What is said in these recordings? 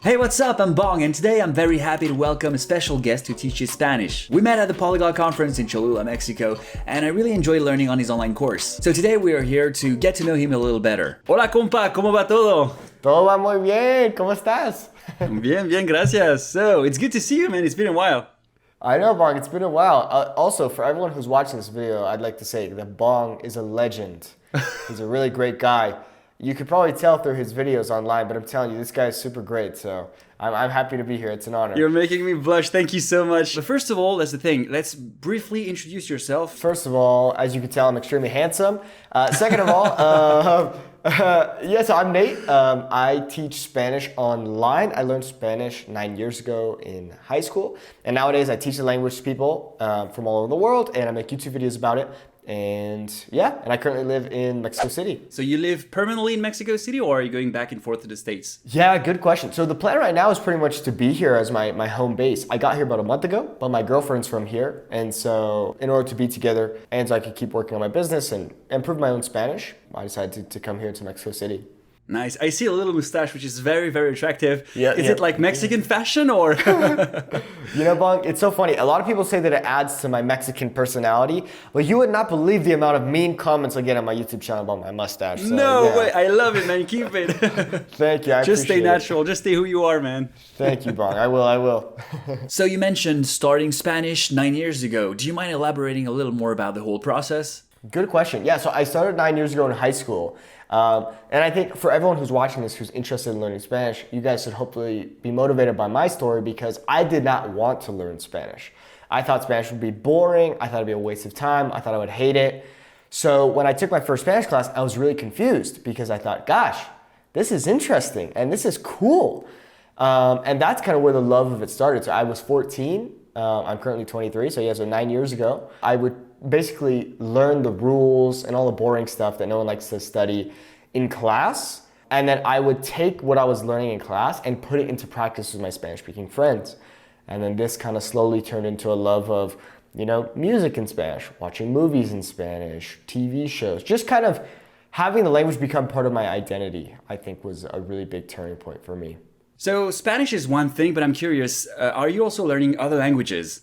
Hey, what's up? I'm Bong, and today I'm very happy to welcome a special guest who teaches Spanish. We met at the Polyglot Conference in Cholula, Mexico, and I really enjoyed learning on his online course. So today we are here to get to know him a little better. Hola, compa, ¿cómo va todo? Todo va muy bien, ¿cómo estás? Bien, gracias. So, it's good to see you, man. It's been a while. I know, Bong, it's been a while. Also, for everyone who's watching this video, I'd like to say that Bong is a legend. He's a really great guy. You could probably tell through his videos online, but I'm telling you, this guy is super great, so I'm happy to be here. It's an honor. You're making me blush. Thank you so much. But first of all, that's the thing. Let's briefly introduce yourself. First of all, as you can tell, I'm extremely handsome. Second of all, so I'm Nate. I teach Spanish online. I learned Spanish 9 years ago in high school. And nowadays I teach the language to people from all over the world, and I make YouTube videos about it. And I currently live in Mexico City. So you live permanently in Mexico City, or are you going back and forth to the States? Yeah, good question. So the plan right now is pretty much to be here as my home base. I got here about a month ago, but my girlfriend's from here. And so in order to be together and so I could keep working on my business and improve my own Spanish, I decided to come here to Mexico City. Nice. I see a little mustache, which is very, very attractive. Is Yeah. it like Mexican fashion or? You know, Bong, it's so funny. A lot of people say that it adds to my Mexican personality, but you would not believe the amount of mean comments I get on my YouTube channel about my mustache. So, No way. I love it, man. Keep it. Thank you. Just stay appreciate natural. Just stay who you are, man. Thank you, Bong. I will. So you mentioned starting Spanish 9 years ago. Do you mind elaborating a little more about the whole process? Good question. Yeah, so I started 9 years ago in high school. And I think for everyone who's watching this, who's interested in learning Spanish, you guys should hopefully be motivated by my story because I did not want to learn Spanish. I thought Spanish would be boring. I thought it'd be a waste of time. I thought I would hate it. So when I took my first Spanish class, I was really confused because I thought, gosh, this is interesting and this is cool. And that's kind of where the love of it started. So I was 14. I'm currently 23. So 9 years ago, I would basically learn the rules and all the boring stuff that no one likes to study in class. And then I would take what I was learning in class and put it into practice with my Spanish speaking friends. And then this kind of slowly turned into a love of, music in Spanish, watching movies in Spanish, TV shows, just kind of having the language become part of my identity, I think was a really big turning point for me. So Spanish is one thing, but I'm curious, are you also learning other languages?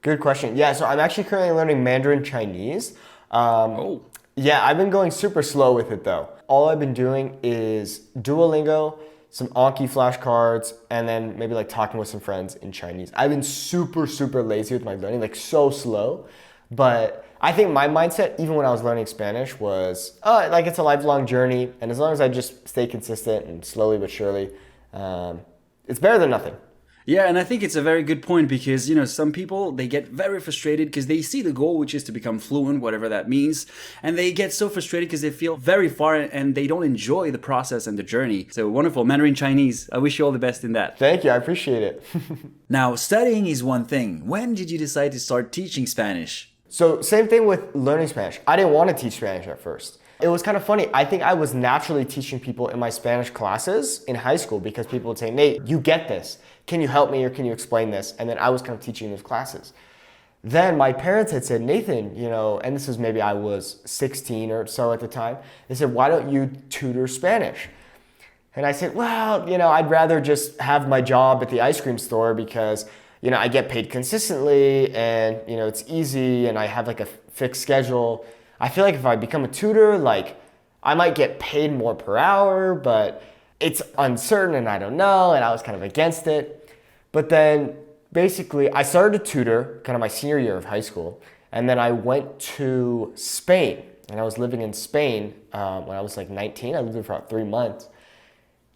Good question. Yeah, so I'm actually currently learning Mandarin Chinese. Yeah, I've been going super slow with it though. All I've been doing is Duolingo, some Anki flashcards, and then maybe like talking with some friends in Chinese. I've been super lazy with my learning, like so slow. But I think my mindset, even when I was learning Spanish, was like it's a lifelong journey. And as long as I just stay consistent and slowly but surely, it's better than nothing. Yeah, and I think it's a very good point because, some people, they get very frustrated because they see the goal, which is to become fluent, whatever that means. And they get so frustrated because they feel very far and they don't enjoy the process and the journey. So wonderful, Mandarin Chinese. I wish you all the best in that. Thank you, I appreciate it. Now, studying is one thing. When did you decide to start teaching Spanish? So same thing with learning Spanish. I didn't want to teach Spanish at first. It was kind of funny. I think I was naturally teaching people in my Spanish classes in high school because people would say, Nate, you get this. Can you help me or can you explain this? And then I was kind of teaching those classes. Then my parents had said, Nathan, and this is maybe I was 16 or so at the time. They said, why don't you tutor Spanish? And I said, well, I'd rather just have my job at the ice cream store because, I get paid consistently and, it's easy and I have like a fixed schedule. I feel like if I become a tutor, like I might get paid more per hour, but it's uncertain and I don't know. And I was kind of against it. But then basically I started to tutor kind of my senior year of high school. And then I went to Spain and I was living in Spain when I was like 19. I lived there for about 3 months.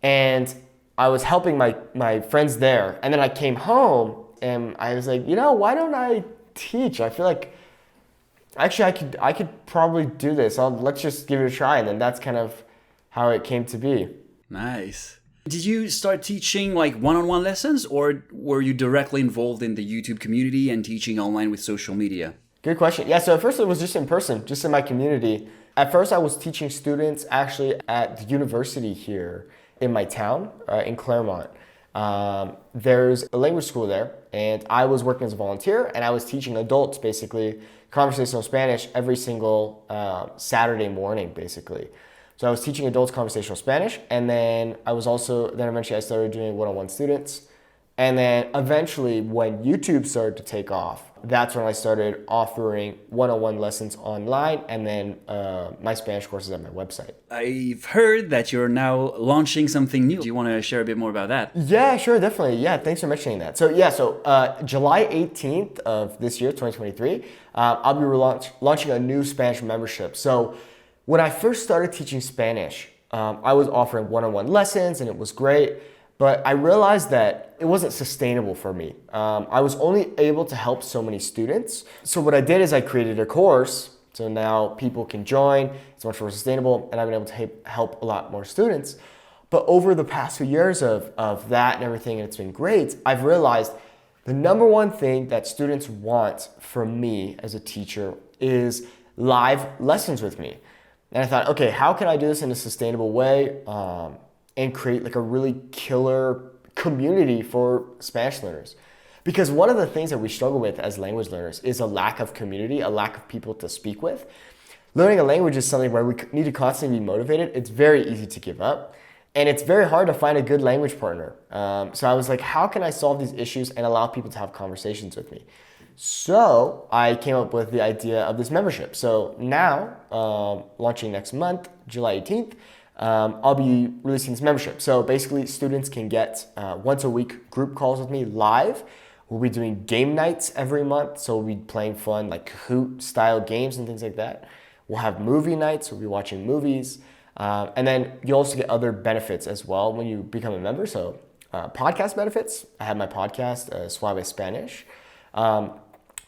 And I was helping my friends there. And then I came home and I was like, why don't I teach? I feel like actually I could probably do this. Let's just give it a try. And then that's kind of how it came to be. Nice. Did you start teaching like one-on-one lessons or were you directly involved in the YouTube community and teaching online with social media? Good question. Yeah, so at first it was just in person, just in my community. At first I was teaching students actually at the university here in my town, in Claremont. There's a language school there and I was working as a volunteer and I was teaching adults basically conversational Spanish every single Saturday morning basically. So I was teaching adults conversational Spanish, and then eventually I started doing one-on-one students. And then eventually when YouTube started to take off, that's when I started offering one-on-one lessons online and then my Spanish courses on my website. I've heard that you're now launching something new. Do you want to share a bit more about that? Yeah, sure, definitely. Yeah, thanks for mentioning that. So July 18th of this year, 2023, I'll be launching a new Spanish membership. So when I first started teaching Spanish, I was offering one-on-one lessons and it was great. But I realized that it wasn't sustainable for me. I was only able to help so many students. So what I did is I created a course. So now people can join. It's much more sustainable. And I've been able to help a lot more students. But over the past few years of that and everything, and it's been great, I've realized the number one thing that students want from me as a teacher is live lessons with me. And I thought, okay, how can I do this in a sustainable way? And create like a really killer community for Spanish learners. Because one of the things that we struggle with as language learners is a lack of community, a lack of people to speak with. Learning a language is something where we need to constantly be motivated. It's very easy to give up. And it's very hard to find a good language partner. So I was like, how can I solve these issues and allow people to have conversations with me? So I came up with the idea of this membership. So now, launching next month, July 18th, I'll be releasing this membership. So basically students can get once a week group calls with me live. We'll be doing game nights every month. So we'll be playing fun like Kahoot style games and things like that. We'll have movie nights. We'll be watching movies. And then you also get other benefits as well when you become a member. So podcast benefits. I have my podcast, Suave Spanish.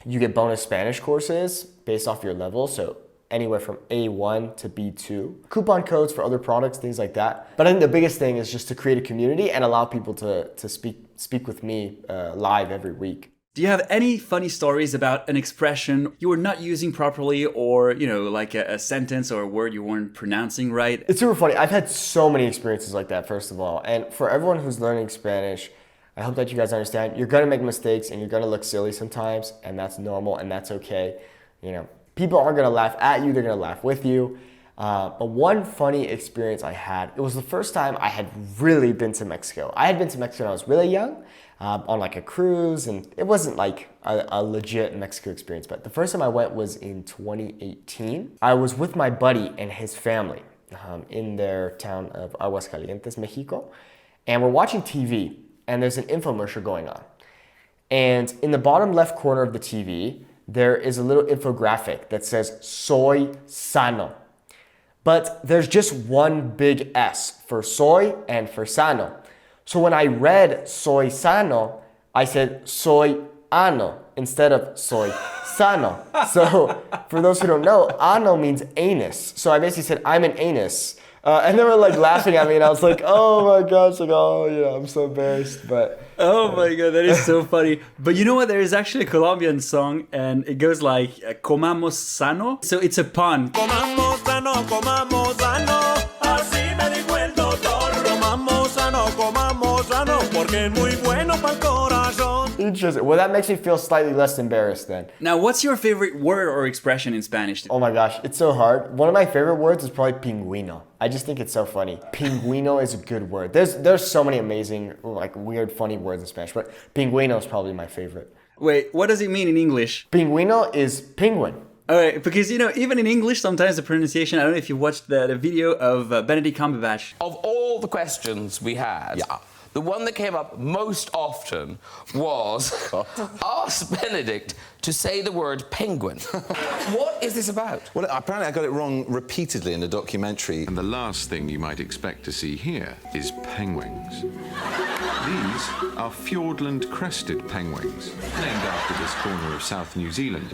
You get bonus Spanish courses based off your level. So anywhere from A1 to B2. Coupon codes for other products, things like that. But I think the biggest thing is just to create a community and allow people to speak with me live every week. Do you have any funny stories about an expression you were not using properly, or, like a sentence or a word you weren't pronouncing right? It's super funny. I've had so many experiences like that, first of all. And for everyone who's learning Spanish, I hope that you guys understand, you're gonna make mistakes and you're gonna look silly sometimes, and that's normal and that's okay. People aren't gonna laugh at you, they're gonna laugh with you. But one funny experience I had, it was the first time I had really been to Mexico. I had been to Mexico when I was really young, on like a cruise, and it wasn't like a legit Mexico experience, but the first time I went was in 2018. I was with my buddy and his family in their town of Aguascalientes, Mexico, and we're watching TV, and there's an infomercial going on. And in the bottom left corner of the TV, there is a little infographic that says, soy sano. But there's just one big S for soy and for sano. So when I read soy sano, I said soy ano instead of soy sano. So for those who don't know, ano means anus. So I basically said, I'm an anus. And they were like laughing at me, and I was like, oh my gosh, I'm so embarrassed. But oh my god, that is so funny. But you know what? There is actually a Colombian song, and it goes like comamos sano. So it's a pun. Comamos sano, así me dijo el doctor. Comamos sano, porque es muy bueno pa'l corazón. Interesting. Well, that makes me feel slightly less embarrassed then. Now, what's your favorite word or expression in Spanish? Oh my gosh, it's so hard. One of my favorite words is probably pingüino. I just think it's so funny. Pingüino is a good word. There's so many amazing, like weird, funny words in Spanish, but pingüino is probably my favorite. Wait, what does it mean in English? Pingüino is penguin. All right, because even in English, sometimes the pronunciation, I don't know if you watched the video of Benedict Cumberbatch. Of all the questions we had, the one that came up most often was ask Benedict to say the word penguin. What is this about? Well, apparently I got it wrong repeatedly in the documentary. And the last thing you might expect to see here is penguins. These are Fiordland crested penguins, named after this corner of South New Zealand.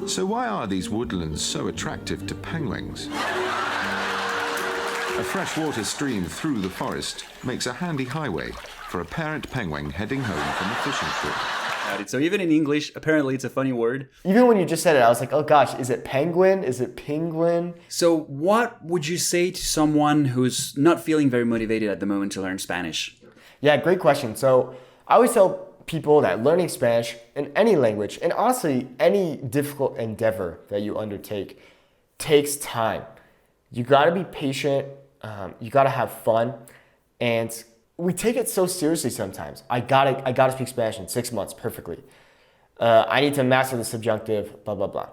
So why are these woodlands so attractive to penguins? A freshwater stream through the forest makes a handy highway for a parent penguin heading home from a fishing trip. So even in English, apparently it's a funny word. Even when you just said it, I was like, oh gosh, is it penguin? Is it penguin? So what would you say to someone who's not feeling very motivated at the moment to learn Spanish? Yeah, great question. So I always tell people that learning Spanish in any language, and honestly, any difficult endeavor that you undertake, takes time. You gotta be patient, you gotta have fun, and we take it so seriously sometimes. I gotta speak Spanish in 6 months perfectly. I need to master the subjunctive, blah, blah, blah.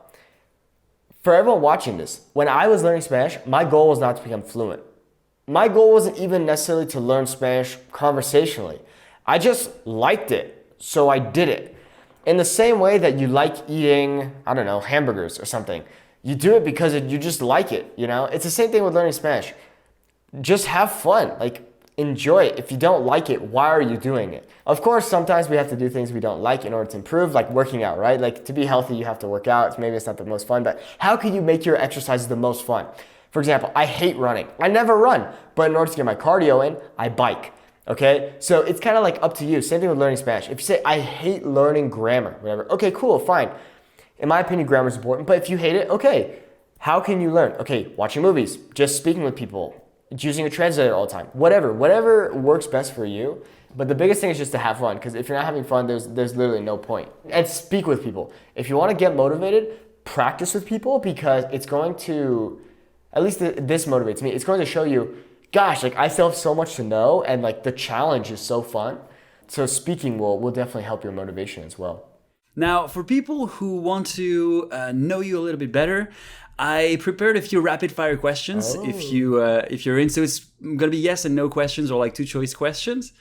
For everyone watching this, when I was learning Spanish, my goal was not to become fluent. My goal wasn't even necessarily to learn Spanish conversationally. I just liked it, so I did it. In the same way that you like eating, I don't know, hamburgers or something. You do it because you just like it, you know? It's the same thing with learning Spanish. Just have fun, like enjoy it. If you don't like it, why are you doing it? Of course, sometimes we have to do things we don't like in order to improve, like working out, right? Like to be healthy, you have to work out. Maybe it's not the most fun, but how can you make your exercises the most fun? For example, I hate running. I never run, but in order to get my cardio in, I bike. Okay, so it's kind of like up to you. Same thing with learning Spanish. If you say, I hate learning grammar, whatever, okay, cool, fine. In my opinion, grammar is important, but if you hate it, okay, how can you learn? Okay, watching movies, just speaking with people, using a translator all the time, whatever works best for you. But the biggest thing is just to have fun, because if you're not having fun, there's literally no point. And speak with people. If you want to get motivated, practice with people, because it's going to, at least this motivates me, it's going to show you, gosh, like I still have so much to know, and like the challenge is so fun. So speaking will definitely help your motivation as well. Now, for people who want to know you a little bit better, I prepared a few rapid fire questions. Oh. If you're into, it's gonna be yes and no questions, or like 2 choice questions.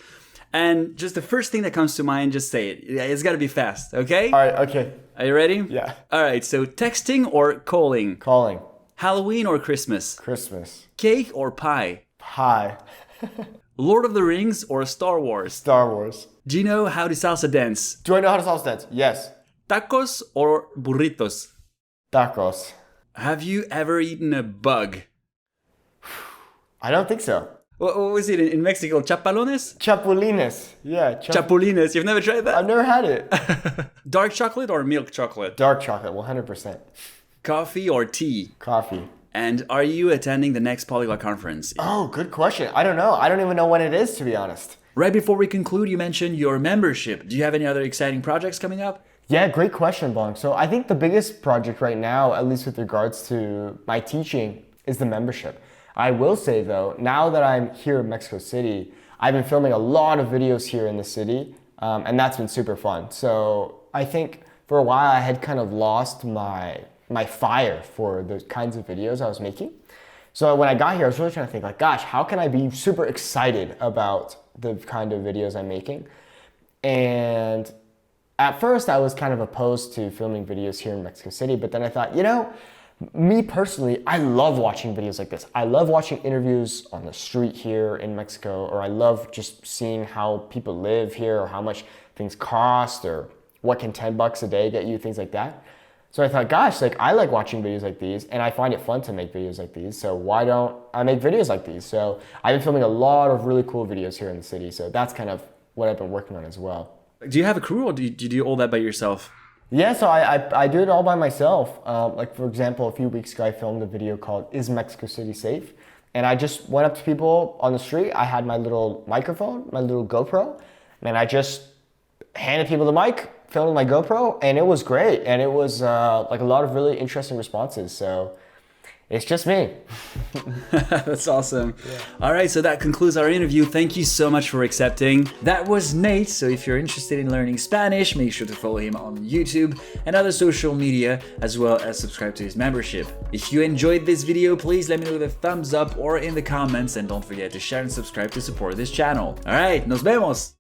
And just the first thing that comes to mind, just say it. It's gotta be fast, okay? All right, okay. Are you ready? Yeah. All right, so texting or calling? Calling. Halloween or Christmas? Christmas. Cake or pie? Pie. Lord of the Rings or Star Wars? Star Wars. Do you know how to salsa dance? Do I know how to salsa dance? Yes. Tacos or burritos? Tacos. Have you ever eaten a bug? I don't think so. What was it in Mexico? Chapalones? Chapulines. Yeah. Chapulines. You've never tried that? I've never had it. Dark chocolate or milk chocolate? Dark chocolate, 100%. Coffee or tea? Coffee. And are you attending the next Polyglot conference? Oh, good question. I don't know. I don't even know when it is, to be honest. Right before we conclude, you mentioned your membership. Do you have any other exciting projects coming up? Yeah, great question, Bong. So I think the biggest project right now, at least with regards to my teaching, is the membership. I will say though, now that I'm here in Mexico City, I've been filming a lot of videos here in the city, and that's been super fun. So I think for a while I had kind of lost my fire for the kinds of videos I was making. So when I got here, I was really trying to think like, gosh, how can I be super excited about the kind of videos I'm making? And at first I was kind of opposed to filming videos here in Mexico City, but then I thought, you know, me personally, I love watching videos like this. I love watching interviews on the street here in Mexico, or I love just seeing how people live here, or how much things cost, or what can $10 a day get you, things like that. So I thought, gosh, like I like watching videos like these, and I find it fun to make videos like these. So why don't I make videos like these? So I've been filming a lot of really cool videos here in the city. So that's kind of what I've been working on as well. Do you have a crew, or do you do all that by yourself? Yeah, so I do it all by myself. Like for example, a few weeks ago, I filmed a video called "Is Mexico City Safe?" And I just went up to people on the street. I had my little microphone, my little GoPro, and I just handed people the mic, filmed my GoPro, and it was great. And it was like a lot of really interesting responses. So it's just me. That's awesome. Yeah. All right, so that concludes our interview. Thank you so much for accepting. That was Nate. So if you're interested in learning Spanish, make sure to follow him on YouTube and other social media, as well as subscribe to his membership. If you enjoyed this video, please let me know with a thumbs up or in the comments, and don't forget to share and subscribe to support this channel. All right, nos vemos.